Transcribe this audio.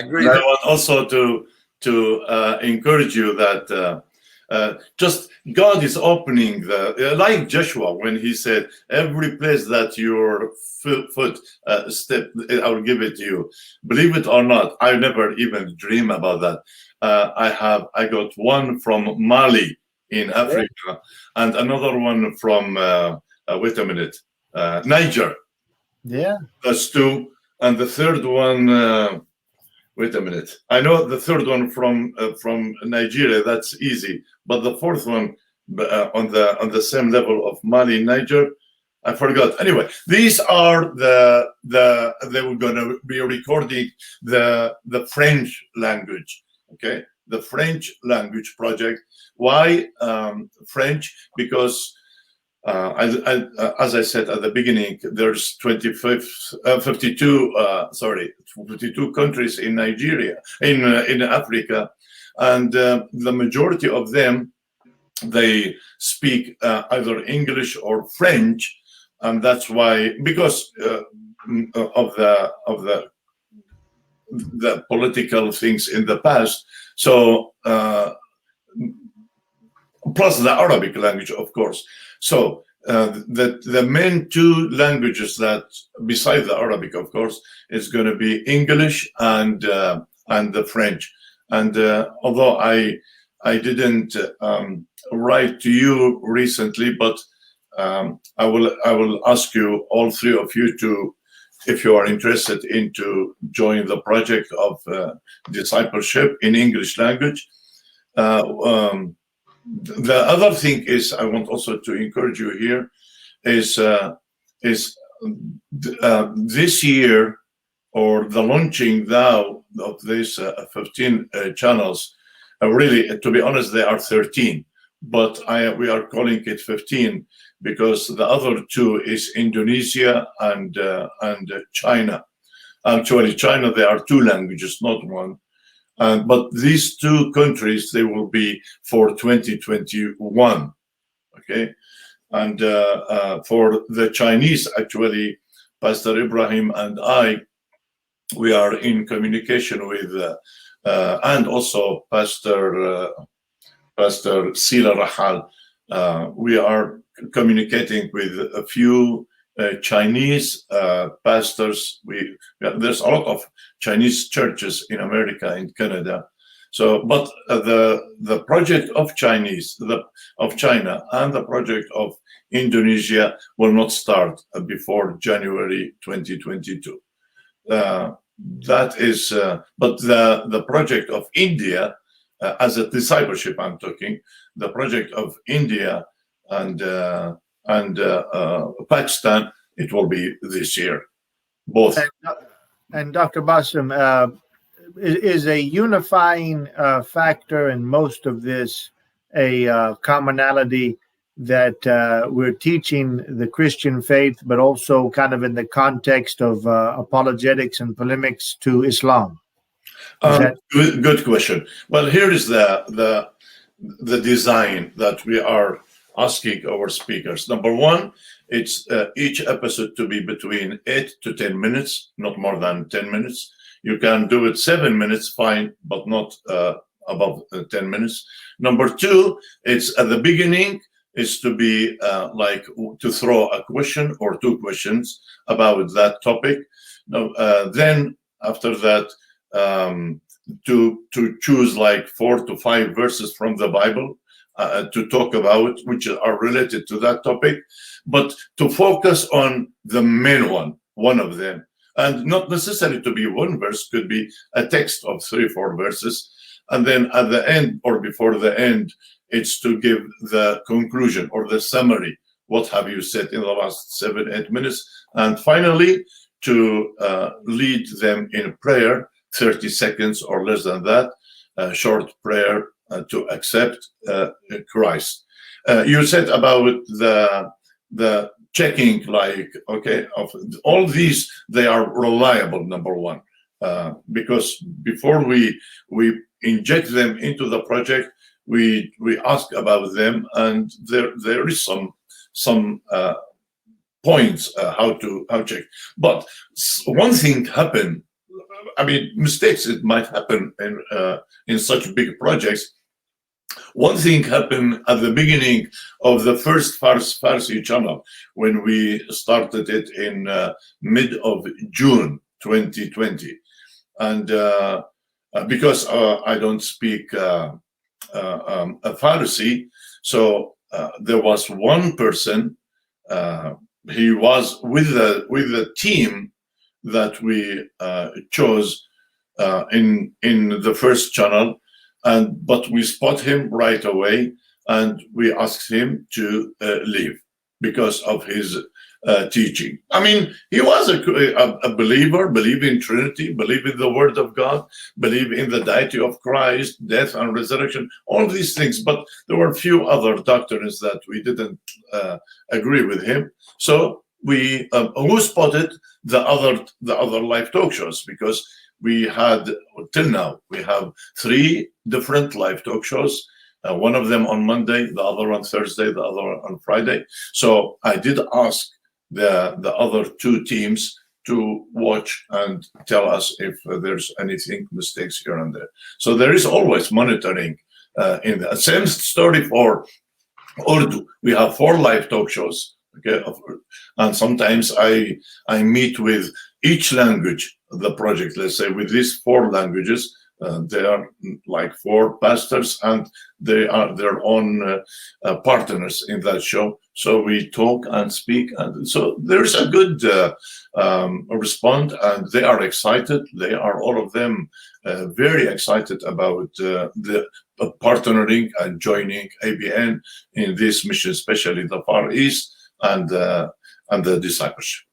agree. And I want also to encourage you that just God is opening like Joshua when he said, every place that your foot step, I will give it to you. Believe it or not, I never even dream about that. I got one from Mali in Africa, and another one from wait a minute, Niger. Yeah. That's two, and the third one. Wait a minute. I know the third one from Nigeria. That's easy, but the fourth one on the same level of Mali, Niger, I forgot. Anyway, these are they were going to be recording the French language. Okay, the French language project. Why French? Because as I said at the beginning, there's 52 countries in Nigeria, in Africa, and the majority of them, they speak either English or French, and that's why, because of the political things in the past. So plus the Arabic language, of course. So the main two languages that, besides the Arabic, of course, is going to be English and the French. And although I didn't write to you recently, but I will ask you, all three of you, to, if you are interested into join the project of discipleship in English language. The other thing is, I want also to encourage you here, is this year, or the launching now of these 15 channels. Really, to be honest, they are 13, but we are calling it 15 because the other two is Indonesia and China. Actually, China, there are two languages, not one. But these two countries, they will be for 2021, okay? And for the Chinese, actually, Pastor Ibrahim and I, we are in communication with, and also Pastor Sila Rahal. We are communicating with a few Chinese pastors. There's a lot of Chinese churches in America, in Canada. So, but the project of China and the project of Indonesia will not start before January 2022. That is, but the project of India, as a discipleship, I'm talking, the project of India and Pakistan, it will be this year, both. And Dr. Bassem, is a unifying factor in most of this a commonality that we're teaching the Christian faith, but also kind of in the context of apologetics and polemics to Islam? Good question. Well, here is the design that we are asking our speakers. Number one, it's each episode to be between 8 to 10 minutes, not more than 10 minutes. You can do it 7 minutes, fine, but not above 10 minutes. Number two, it's at the beginning, is to be like to throw a question or two questions about that topic. Then after that, to choose like 4 to 5 verses from the Bible to talk about, which are related to that topic, but to focus on the main one of them, and not necessarily to be one verse, could be a text of 3-4 verses, and then at the end or before the end, it's to give the conclusion or the summary. What have you said in the last 7-8 minutes? And finally, to lead them in prayer, 30 seconds or less than that, a short prayer to accept Christ. You said about the checking, like, okay, of all these, they are reliable, number one, because before we inject them into the project, we ask about them, and there is some points how check. But one thing happened I mean, mistakes, it might happen in such big projects. One thing happened at the beginning of the first Farsi channel when we started it in mid of June 2020. And because I don't speak Farsi, so there was one person, he was with the team that we chose in the first channel, but we spot him right away, and we asked him to leave because of his teaching. I mean, he was a believer, believe in Trinity, believe in the Word of God, believe in the deity of Christ, death and resurrection, all these things. But there were a few other doctrines that we didn't agree with him. So we who spotted the other live talk shows, because we had, till now, we have 3 different live talk shows. One of them on Monday, the other on Thursday, the other on Friday. So I did ask the other 2 teams to watch and tell us if there's anything, mistakes here and there. So there is always monitoring in the same story for Urdu. We have 4 live talk shows. Okay, and sometimes I meet with each language, the project, let's say with these 4 languages, they are like 4 pastors, and they are their own partners in that show. So we talk and speak, and so there's a good response, and they are excited. They are, all of them, very excited about the partnering and joining ABN in this mission, especially the Far East and the discipleship.